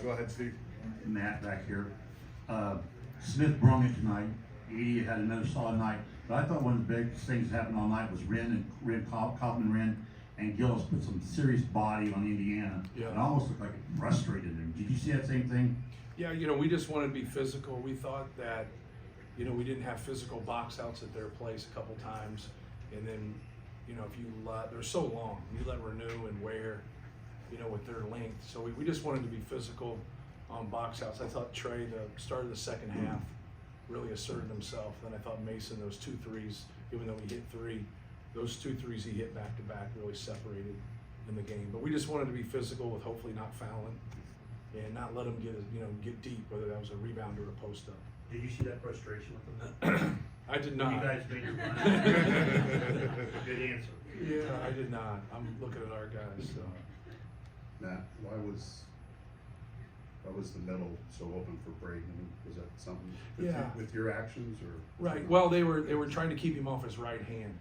Go ahead, Steve. Matt back here. Smith brung it tonight. Edie had another solid night. But I thought one of the big things that happened all night was Kaufman and Gillis put some serious body on Indiana. Yeah. It almost looked like it frustrated them. Did you see that same thing? Yeah, we just wanted to be physical. We thought that, we didn't have physical box outs at their place a couple times. And then, if you they're so long, you let Renew and Ware, with their length. So we just wanted to be physical on box outs. I thought Trey, the start of the second half, really asserted himself. Then I thought Mason, those 2 threes, even though he hit 3, those 2 threes he hit back to back really separated in the game. But we just wanted to be physical with hopefully not fouling and not let them get deep, whether that was a rebound or a post up. Did you see that frustration with them? I did not. You guys made your mind. Good answer. Yeah, I did not. I'm looking at our guys. So. Matt, why was the middle so open for Braden? Was that something with your actions or? Right. Well, they were trying to keep him off his right hand,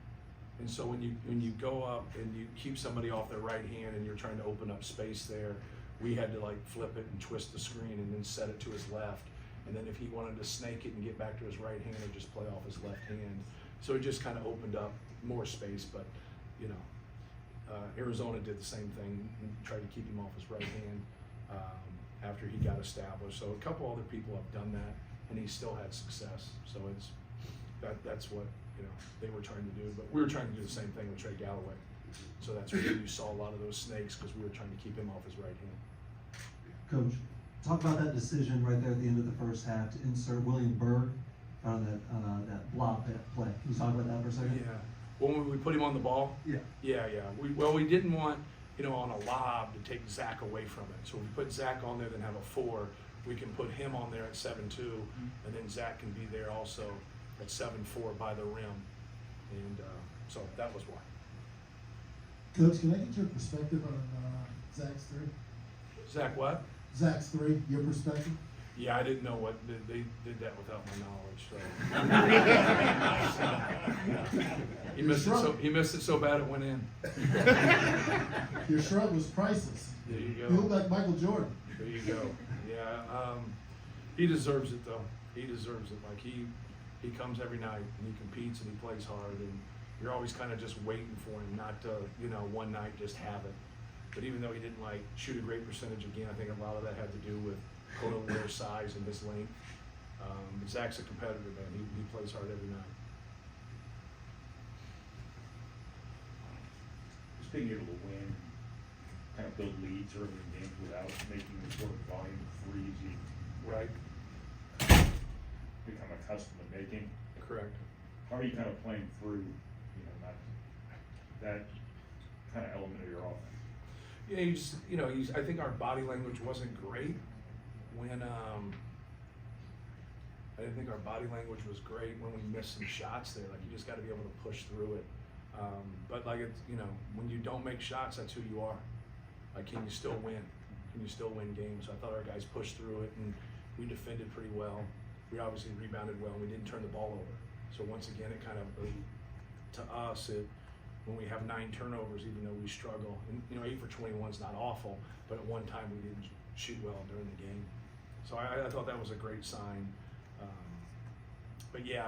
and so when you go up and you keep somebody off their right hand and you're trying to open up space there, we had to flip it and twist the screen and then set it to his left. And then if he wanted to snake it and get back to his right hand, or just play off his left hand. So it just kind of opened up more space. But Arizona did the same thing and tried to keep him off his right hand after he got established. So a couple other people have done that, and he still had success. So that's what they were trying to do. But we were trying to do the same thing with Trey Galloway. So that's where you saw a lot of those snakes, because we were trying to keep him off his right hand. Coach, talk about that decision right there at the end of the first half to insert William Berg on that block play. Can you talk about that for a second? Yeah. When we put him on the ball? Yeah. Yeah. We didn't want, on a lob to take Zach away from it. So if we put Zach on there, then have a 4. We can put him on there at 7-2, and then Zach can be there also at 7-4 by the rim. And so that was why. Coach, can I get your perspective on Zach's 3? Zach what? Zach's 3, your perspective? Yeah, I didn't know what they did that without my knowledge. So. He missed it so bad it went in. Your shrug was priceless. There you go. You look like Michael Jordan. There you go. Yeah, he deserves it though. He deserves it. He comes every night and he competes and he plays hard, and you're always kind of just waiting for him not to, one night just have it. But even though he didn't shoot a great percentage again, I think a lot of that had to do with their size and his length. Zach's a competitor, man. He plays hard every night. Just being able to win, kind of build leads early in games without making the sort of volume of threes you Right. become accustomed to making. Correct. How are you kind of playing through, not that kind of element of your offense? Yeah, I think our body language wasn't great when I didn't think our body language was great when we missed some shots there. You just got to be able to push through it. But when you don't make shots, that's who you are. Can you still win? Can you still win games? So I thought our guys pushed through it, and we defended pretty well. We obviously rebounded well, and we didn't turn the ball over. So once again, it kind of, to us, when we have 9 turnovers, even though we struggle, and 8 for 21 is not awful, but at one time we didn't shoot well during the game. So I thought that was a great sign. But yeah,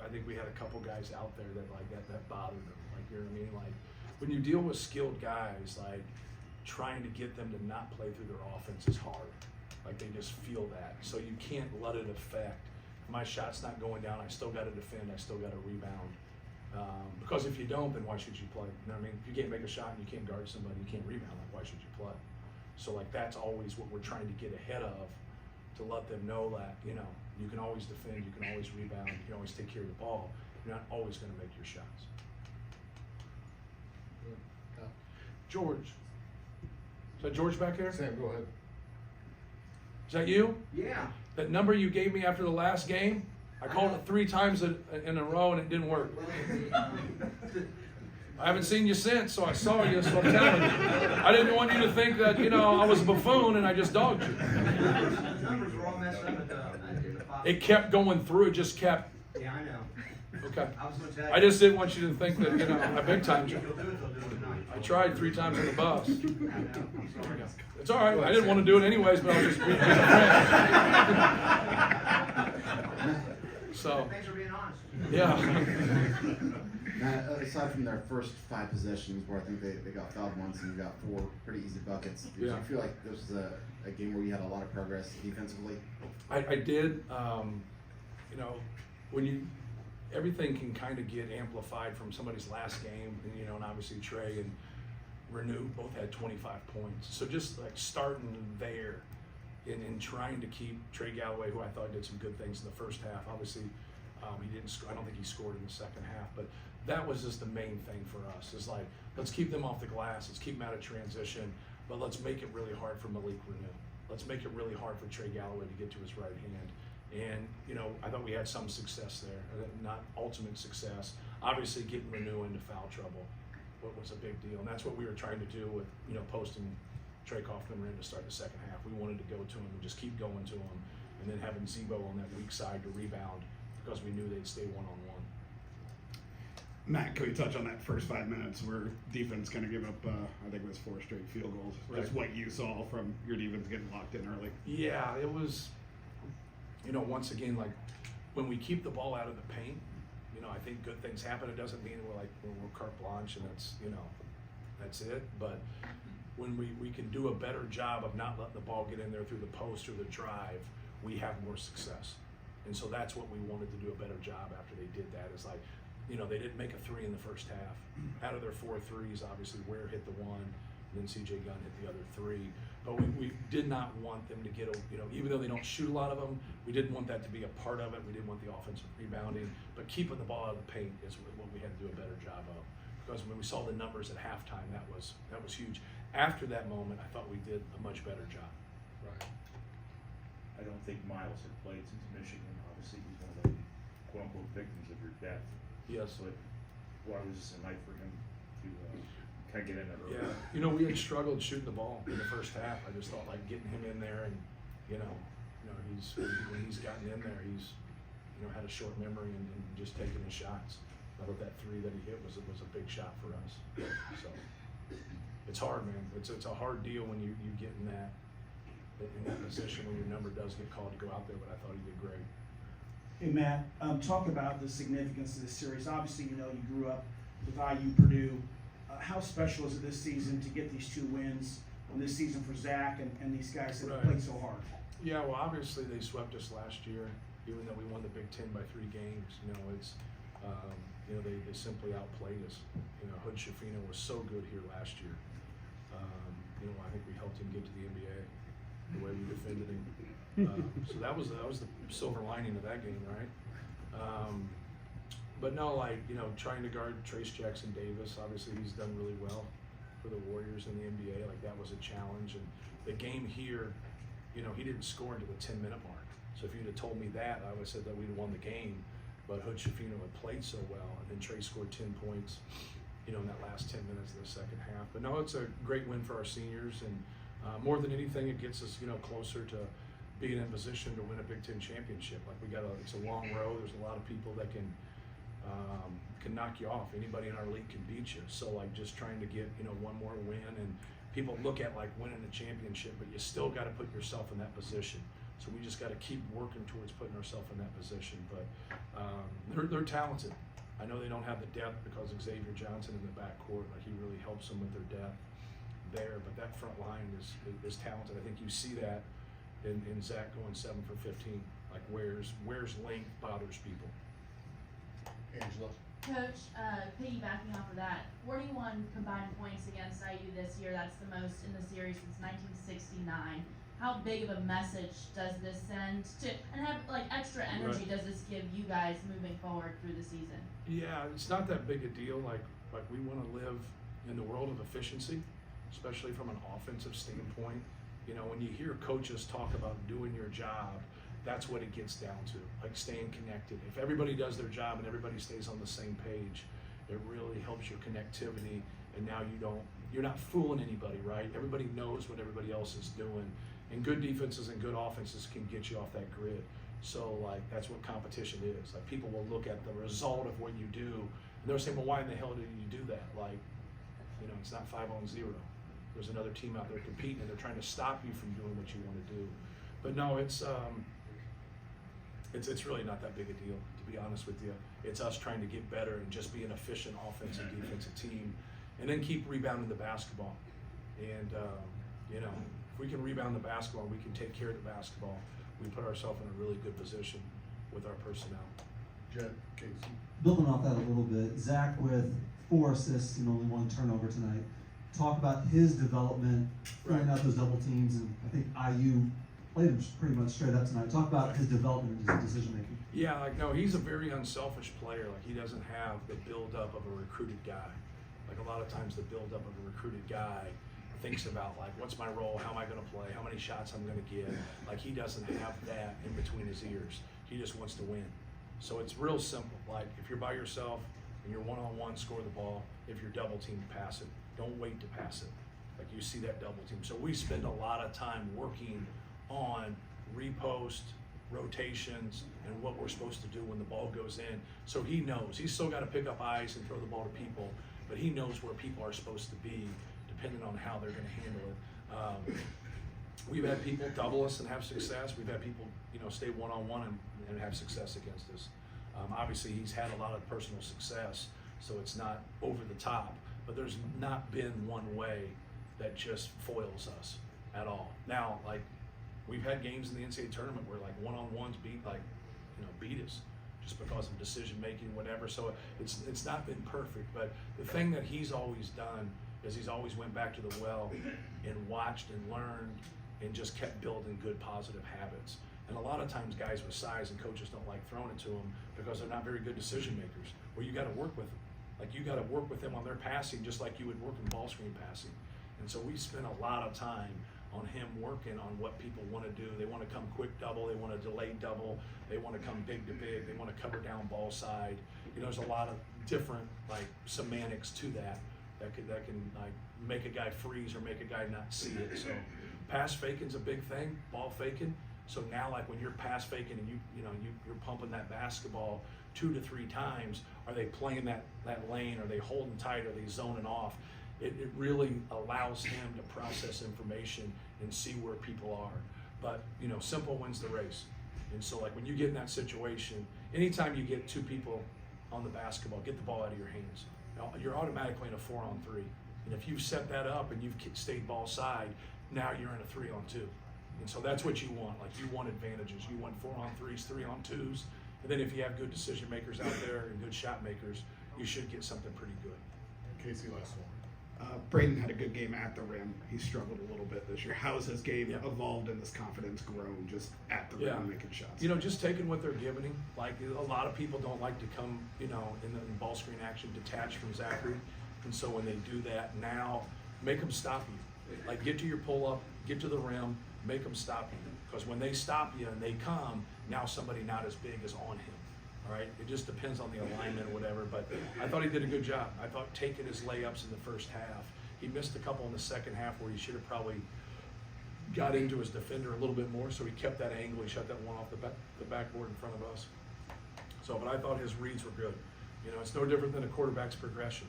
I think we had a couple guys out there that bothered them. You know what I mean? When you deal with skilled guys, trying to get them to not play through their offense is hard. They just feel that. So you can't let it affect. My shot's not going down, I still got to defend, I still got to rebound. Because if you don't, then why should you play? You know what I mean? If you can't make a shot and you can't guard somebody, you can't rebound, why should you play? So that's always what we're trying to get ahead of, to let them know that, you can always defend, you can always rebound, you can always take care of the ball. You're not always going to make your shots. George. Is that George back there? Sam, go ahead. Is that you? Yeah. That number you gave me after the last game, I called it 3 times in a row and it didn't work. I haven't seen you since, so I saw you, so I'm telling you. I didn't want you to think that, I was a buffoon and I just dogged you. The numbers were all messed up. It kept going through, it just kept. Yeah, I know. Okay. I was going to tell you. I just didn't want you to think that, I big timed you. If you'll do it, they'll do it tonight. I tried 3 times on the bus. I know, I'm sorry. It's all right. I didn't want to do it anyways, but I was just being a friend. So, Thanks for being honest. yeah. Matt, aside from their first 5 possessions where I think they got fouled once and you got 4 pretty easy buckets, did Yeah. you feel like this was a game where you had a lot of progress defensively? I did. You know, when everything can kind of get amplified from somebody's last game, and, you know, and obviously Trey and Renew both had 25 points. So just like starting there and trying to keep Trey Galloway, who I thought did some good things in the first half. Obviously, he didn't score. I don't think he scored in the second half, but that was just the main thing for us. Is like, let's keep them off the glass. Let's keep them out of transition, but let's make it really hard for Malik Renew. Let's make it really hard for Trey Galloway to get to his right hand. And, you know, I thought we had some success there, not ultimate success. Obviously, getting Renew into foul trouble was a big deal, and that's what we were trying to do with, you know, posting Trey Kaufman in to start the second half. We wanted to go to him and just keep going to him, and then having Zebo on that weak side to rebound because we knew they'd stay one-on-one. Matt, can we touch on that first 5 minutes where defense kind of gave up, I think it was 4 straight field goals. Just Right. what you saw from your defense getting locked in early. Yeah, it was, you know, once again, like when we keep the ball out of the paint, you know, I think good things happen. It doesn't mean we're carte blanche and that's, you know, that's it. But when we can do a better job of not letting the ball get in there through the post or the drive, we have more success. And so that's what we wanted to do a better job after they did that. Is like, you know, they didn't make a 3 in the first half. Out of their 4 threes, obviously Ware hit the 1, and then CJ Gunn hit the other 3. But we did not want them to get, you know, even though they don't shoot a lot of them, we didn't want that to be a part of it. We didn't want the offensive rebounding, but keeping the ball out of the paint is what we had to do a better job of. Because when we saw the numbers at halftime, that was huge. After that moment, I thought we did a much better job. Right. I don't think Miles had played since Michigan. Obviously, he's one of the quote-unquote victims of your depth. Yes. But why was this a night for him to kind of get in there early? Yeah, you know, we had struggled shooting the ball in the first half. I just thought like getting him in there, and you know, when he's gotten in there, he's, you know, had a short memory and just taking his shots. I thought that 3 that he hit was a big shot for us. So it's hard, man. It's a hard deal when you get in that position when your number does get called to go out there. But I thought he did great. Hey Matt, talk about the significance of this series. Obviously, you know, you grew up with IU Purdue. How special is it this season to get these 2 wins on this season for Zach and these guys that have Right. played so hard? Yeah, well, obviously they swept us last year, even though we won the Big Ten by 3 games. You know, it's, you know, they simply outplayed us. You know, Hood Schifino was so good here last year. You know, I think we helped him get to the NBA the way we defended him. So that was the silver lining of that game, right? But no, like, you know, trying to guard Trace Jackson Davis, obviously he's done really well for the Warriors in the NBA. Like, that was a challenge. And the game here, you know, he didn't score until the 10-minute mark. So if you'd have told me that, I would have said that we'd have won the game. But Hood Schifino had played so well, and then Trace scored 10 points, you know, in that last 10 minutes of the second half. But no, it's a great win for our seniors, and more than anything, it gets us, you know, closer to being in position to win a Big Ten championship. Like, it's a long road. There's a lot of people that can knock you off. Anybody in our league can beat you. So like, just trying to get, you know, one more win, and people look at like winning a championship, but you still got to put yourself in that position. So we just got to keep working towards putting ourselves in that position. But they're talented. I know they don't have the depth because Xavier Johnson in the backcourt, like, he really helps them with their depth there. But that front line is talented. I think you see that in Zach going 7 for 15. Like, where's length bothers people. Angela. Coach, piggybacking off of that, 41 combined points against IU this year. That's the most in the series since 1969. How big of a message does this send to, and have like extra energy Right. does this give you guys moving forward through the season? Yeah, it's not that big a deal. Like we want to live in the world of efficiency, especially from an offensive standpoint. You know, when you hear coaches talk about doing your job, that's what it gets down to, like staying connected. If everybody does their job and everybody stays on the same page, it really helps your connectivity. And now you're not fooling anybody, right? Everybody knows what everybody else is doing. And good defenses and good offenses can get you off that grid. So like, that's what competition is. Like, people will look at the result of what you do, and they'll say, well, why in the hell did you do that? Like, You know, it's not 5-on-0. There's another team out there competing, and they're trying to stop you from doing what you want to do. But no, it's really not that big a deal, to be honest with you. It's us trying to get better and just be an efficient offensive and defensive team, and then keep rebounding the basketball. And you know, if we can rebound the basketball, we can take care of the basketball. We put ourselves in a really good position with our personnel. Jed, Casey. Building off that a little bit, Zach with 4 assists and only 1 turnover tonight. Talk about his development, throwing out those double teams, and I think IU played him pretty much straight up tonight. Talk about his development and his decision making. Yeah, like no, he's a very unselfish player. Like he doesn't have the build-up of a recruited guy. Like a lot of times the build-up of a recruited guy thinks about like, what's my role? How am I going to play? How many shots I'm going to get? Like he doesn't have that in between his ears. He just wants to win. So it's real simple. Like if you're by yourself and you're one-on-one, score the ball. If you're double teamed, pass it. Don't wait to pass it. Like you see that double team. So we spend a lot of time working on repost, rotations, and what we're supposed to do when the ball goes in. So he knows. He's still got to pick up eyes and throw the ball to people, but he knows where people are supposed to be depending on how they're going to handle it. We've had people double us and have success. We've had people, you know, stay one-on-one and have success against us. Obviously, he's had a lot of personal success, so it's not over the top, but there's not been one way that just foils us at all. Now, like, we've had games in the NCAA tournament where like one-on-ones beat us just because of decision making, whatever. So it's not been perfect, but the thing that he's always done is he's always went back to the well and watched and learned and just kept building good positive habits. And a lot of times guys with size and coaches don't like throwing it to them because they're not very good decision makers. Well, you got to work with them. Like you got to work with them on their passing just like you would work in ball screen passing. And so we spend a lot of time on him working on what people want to do. They want to come quick double, they want to delay double, they want to come big to big, they want to cover down ball side. You know, there's a lot of different like semantics to that can like make a guy freeze or make a guy not see it. So pass faking's a big thing, ball faking. So now like when you're pass faking and you're pumping that basketball 2 to 3 times, are they playing that lane? Are they holding tight? Are they zoning off? It really allows him to process information and see where people are. But you know, simple wins the race. And so like when you get in that situation, anytime you get 2 people on the basketball, get the ball out of your hands. You're automatically in a 4-on-3. And if you've set that up and you've stayed ball side, now you're in a 3-on-2. And so that's what you want. Like you want advantages. You want 4-on-3s, 3-on-2s. And then if you have good decision makers out there and good shot makers, you should get something pretty good. Casey, last one. Braden had a good game at the rim. He struggled a little bit this year. How has his game evolved and this confidence grown just at the rim making shots? You know, just taking what they're giving him. Like a lot of people don't like to come, you know, in ball screen action detached from Zachary. And so when they do that now, make them stop you. Like get to your pull up, get to the rim, make them stop you. Because when they stop you and they come, now somebody not as big is on him. All right, it just depends on the alignment or whatever, but I thought he did a good job. I thought taking his layups in the first half, he missed a couple in the second half where he should have probably got into his defender a little bit more, so he kept that angle, he shot that one off the backboard in front of us. So, but I thought his reads were good. You know, it's no different than a quarterback's progression.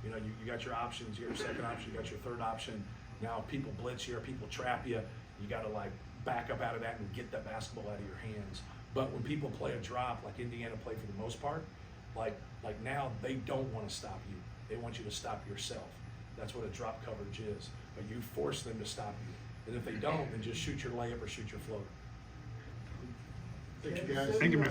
You know, you got your options, you got your second option, you got your third option. Now people blitz you or people trap you, you got to like back up out of that and get that basketball out of your hands. But when people play a drop, like Indiana played for the most part, like now they don't want to stop you. They want you to stop yourself. That's what a drop coverage is. But you force them to stop you. And if they don't, then just shoot your layup or shoot your floater. Thank you guys. Thank you, man.